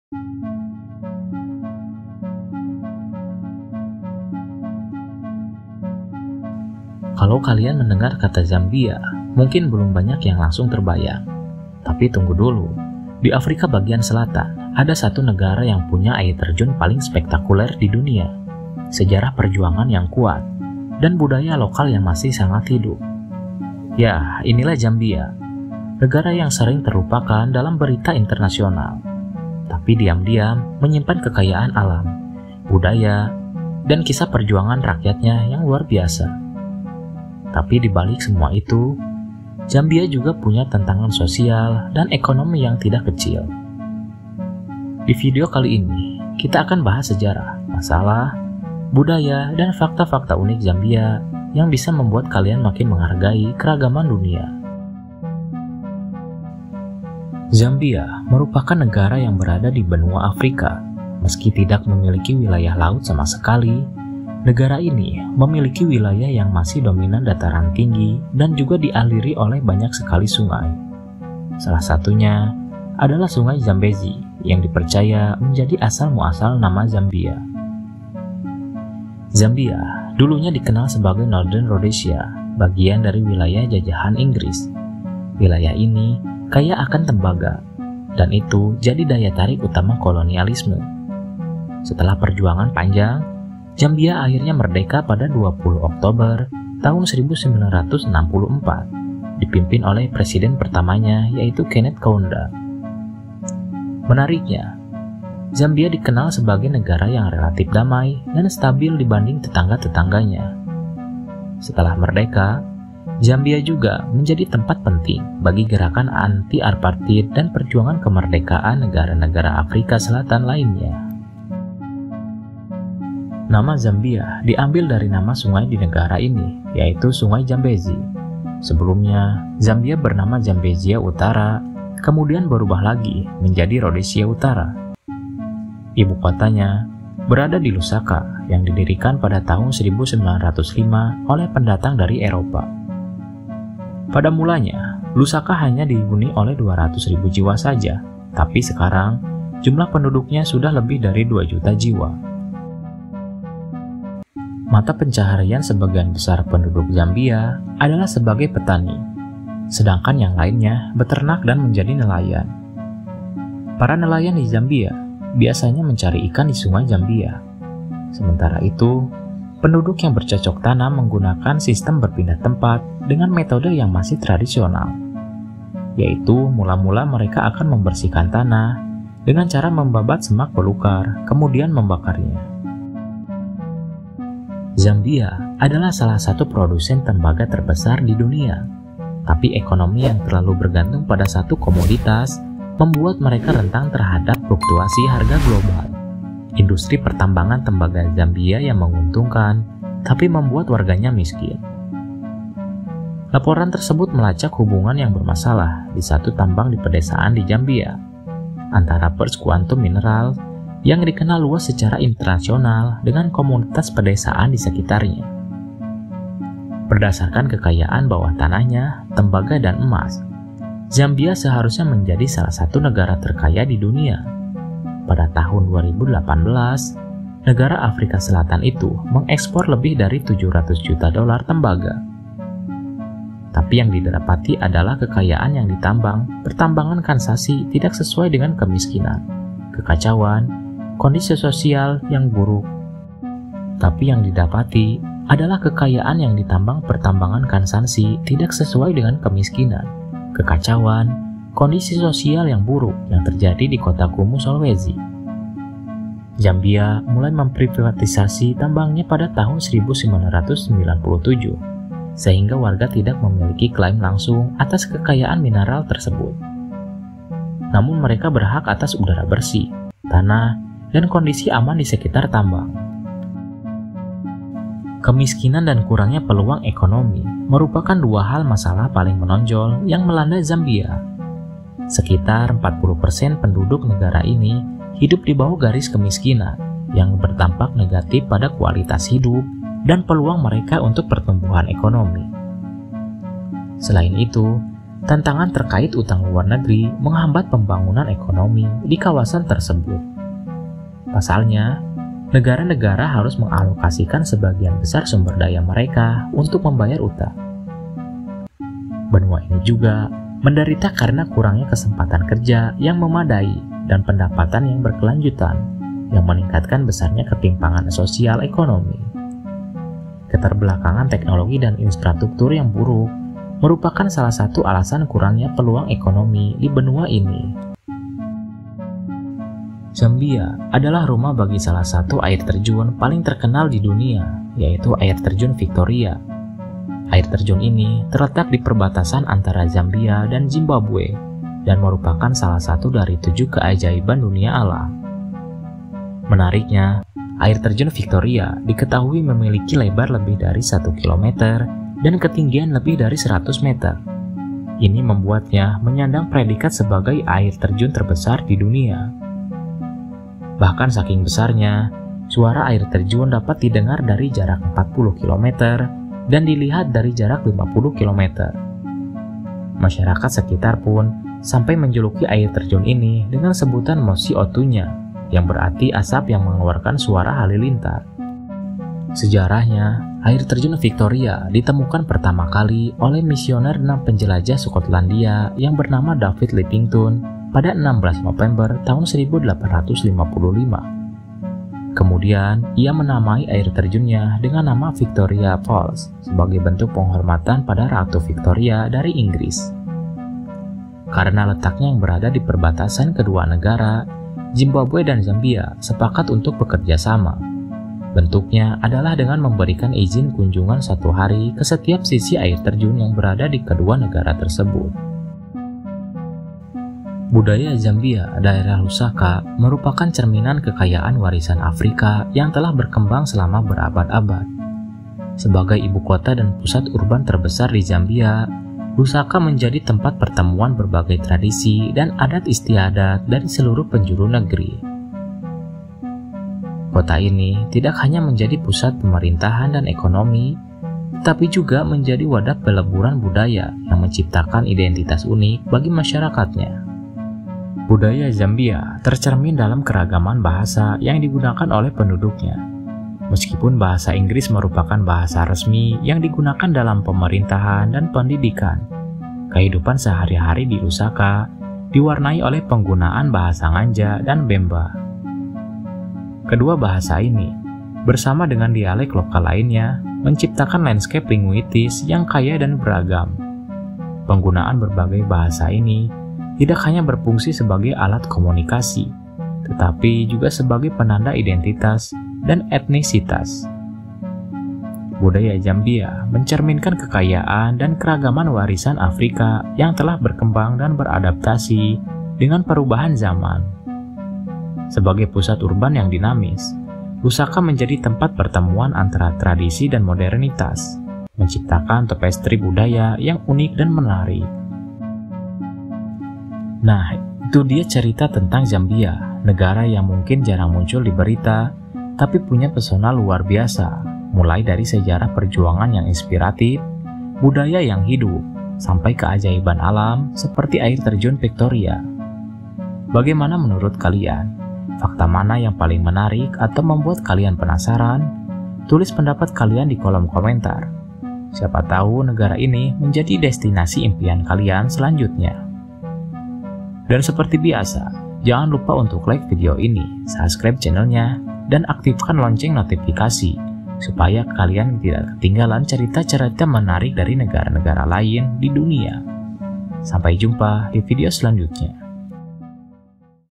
Kalau kalian mendengar kata Zambia, mungkin belum banyak yang langsung terbayang. Tapi tunggu dulu, di Afrika bagian selatan, ada satu negara yang punya air terjun paling spektakuler di dunia, sejarah perjuangan yang kuat, dan budaya lokal yang masih sangat hidup. Ya, inilah Zambia, negara yang sering terlupakan dalam berita internasional, tapi diam-diam menyimpan kekayaan alam, budaya, dan kisah perjuangan rakyatnya yang luar biasa. Tapi di balik semua itu, Zambia juga punya tantangan sosial dan ekonomi yang tidak kecil. Di video kali ini, kita akan bahas sejarah, masalah, budaya, dan fakta-fakta unik Zambia yang bisa membuat kalian makin menghargai keragaman dunia. Zambia merupakan negara yang berada di benua Afrika. Meski tidak memiliki wilayah laut sama sekali, negara ini memiliki wilayah yang masih dominan dataran tinggi dan juga dialiri oleh banyak sekali sungai. Salah satunya adalah Sungai Zambezi yang dipercaya menjadi asal-muasal nama Zambia. Zambia dulunya dikenal sebagai Northern Rhodesia, bagian dari wilayah jajahan Inggris. Wilayah ini kaya akan tembaga, dan itu jadi daya tarik utama kolonialisme. Setelah perjuangan panjang, Zambia akhirnya merdeka pada 20 Oktober tahun 1964, dipimpin oleh presiden pertamanya yaitu Kenneth Kaunda. Menariknya, Zambia dikenal sebagai negara yang relatif damai dan stabil dibanding tetangga-tetangganya. Setelah merdeka, Zambia juga menjadi tempat penting bagi gerakan anti-apartheid dan perjuangan kemerdekaan negara-negara Afrika Selatan lainnya. Nama Zambia diambil dari nama sungai di negara ini, yaitu Sungai Zambezi. Sebelumnya, Zambia bernama Zambezia Utara, kemudian berubah lagi menjadi Rhodesia Utara. Ibu kotanya berada di Lusaka, yang didirikan pada tahun 1905 oleh pendatang dari Eropa. Pada mulanya, Lusaka hanya dihuni oleh 200.000 jiwa saja, tapi sekarang jumlah penduduknya sudah lebih dari 2 juta jiwa. Mata pencaharian sebagian besar penduduk Zambia adalah sebagai petani, sedangkan yang lainnya beternak dan menjadi nelayan. Para nelayan di Zambia biasanya mencari ikan di Sungai Zambia. Sementara itu, penduduk yang bercocok tanam menggunakan sistem berpindah tempat dengan metode yang masih tradisional, yaitu mula-mula mereka akan membersihkan tanah dengan cara membabat semak belukar, kemudian membakarnya. Zambia adalah salah satu produsen tembaga terbesar di dunia, tapi ekonomi yang terlalu bergantung pada satu komoditas membuat mereka rentan terhadap fluktuasi harga global. Industri pertambangan tembaga Zambia yang menguntungkan, tapi membuat warganya miskin. Laporan tersebut melacak hubungan yang bermasalah di satu tambang di pedesaan di Zambia, antara First Quantum Mineral yang dikenal luas secara internasional dengan komunitas pedesaan di sekitarnya. Berdasarkan kekayaan bawah tanahnya, tembaga dan emas, Zambia seharusnya menjadi salah satu negara terkaya di dunia. Pada tahun 2018, negara Afrika Selatan itu mengekspor lebih dari 700 juta dolar tembaga. Tapi yang didapati adalah kekayaan yang ditambang, pertambangan kansasi tidak sesuai dengan kemiskinan, kekacauan, kondisi sosial yang buruk. Tapi yang didapati adalah kekayaan yang ditambang pertambangan kansasi tidak sesuai dengan kemiskinan, kekacauan, kondisi sosial yang buruk yang terjadi di kota Kumu, Sulawesi. Zambia mulai memprivatisasi tambangnya pada tahun 1997, sehingga warga tidak memiliki klaim langsung atas kekayaan mineral tersebut. Namun mereka berhak atas udara bersih, tanah, dan kondisi aman di sekitar tambang. Kemiskinan dan kurangnya peluang ekonomi merupakan dua hal masalah paling menonjol yang melanda Zambia. Sekitar 40% penduduk negara ini hidup di bawah garis kemiskinan yang berdampak negatif pada kualitas hidup dan peluang mereka untuk pertumbuhan ekonomi. Selain itu, tantangan terkait utang luar negeri menghambat pembangunan ekonomi di kawasan tersebut. Pasalnya, negara-negara harus mengalokasikan sebagian besar sumber daya mereka untuk membayar utang. Benua ini juga menderita karena kurangnya kesempatan kerja yang memadai dan pendapatan yang berkelanjutan yang meningkatkan besarnya ketimpangan sosial ekonomi. Keterbelakangan teknologi dan infrastruktur yang buruk merupakan salah satu alasan kurangnya peluang ekonomi di benua ini. Zambia adalah rumah bagi salah satu air terjun paling terkenal di dunia, yaitu air terjun Victoria. Air terjun ini terletak di perbatasan antara Zambia dan Zimbabwe dan merupakan salah satu dari 7 keajaiban dunia alam. Menariknya, air terjun Victoria diketahui memiliki lebar lebih dari 1 km dan ketinggian lebih dari 100 meter. Ini membuatnya menyandang predikat sebagai air terjun terbesar di dunia. Bahkan saking besarnya, suara air terjun dapat didengar dari jarak 40 km dan dilihat dari jarak 50 km. Masyarakat sekitar pun sampai menjuluki air terjun ini dengan sebutan Mosi Otunya, yang berarti asap yang mengeluarkan suara halilintar. Sejarahnya, air terjun Victoria ditemukan pertama kali oleh misioner dan penjelajah Skotlandia yang bernama David Livingstone pada 16 November tahun 1855. Kemudian, ia menamai air terjunnya dengan nama Victoria Falls sebagai bentuk penghormatan pada Ratu Victoria dari Inggris. Karena letaknya yang berada di perbatasan kedua negara, Zimbabwe dan Zambia sepakat untuk bekerja sama. Bentuknya adalah dengan memberikan izin kunjungan 1 hari ke setiap sisi air terjun yang berada di kedua negara tersebut. Budaya Zambia, daerah Lusaka, merupakan cerminan kekayaan warisan Afrika yang telah berkembang selama berabad-abad. Sebagai ibu kota dan pusat urban terbesar di Zambia, Lusaka menjadi tempat pertemuan berbagai tradisi dan adat istiadat dari seluruh penjuru negeri. Kota ini tidak hanya menjadi pusat pemerintahan dan ekonomi, tetapi juga menjadi wadah peleburan budaya yang menciptakan identitas unik bagi masyarakatnya. Budaya Zambia tercermin dalam keragaman bahasa yang digunakan oleh penduduknya. Meskipun bahasa Inggris merupakan bahasa resmi yang digunakan dalam pemerintahan dan pendidikan, kehidupan sehari-hari di Lusaka diwarnai oleh penggunaan bahasa Nganja dan Bemba. Kedua bahasa ini, bersama dengan dialek lokal lainnya, menciptakan landscape linguistis yang kaya dan beragam. Penggunaan berbagai bahasa ini tidak hanya berfungsi sebagai alat komunikasi, tetapi juga sebagai penanda identitas dan etnisitas. Budaya Zambia mencerminkan kekayaan dan keragaman warisan Afrika yang telah berkembang dan beradaptasi dengan perubahan zaman. Sebagai pusat urban yang dinamis, Lusaka menjadi tempat pertemuan antara tradisi dan modernitas, menciptakan tapestri budaya yang unik dan menarik. Nah, itu dia cerita tentang Zambia, negara yang mungkin jarang muncul di berita, tapi punya pesona luar biasa, mulai dari sejarah perjuangan yang inspiratif, budaya yang hidup, sampai keajaiban alam seperti air terjun Victoria. Bagaimana menurut kalian? Fakta mana yang paling menarik atau membuat kalian penasaran? Tulis pendapat kalian di kolom komentar. Siapa tahu negara ini menjadi destinasi impian kalian selanjutnya. Dan seperti biasa, jangan lupa untuk like video ini, subscribe channelnya, dan aktifkan lonceng notifikasi, supaya kalian tidak ketinggalan cerita-cerita menarik dari negara-negara lain di dunia. Sampai jumpa di video selanjutnya.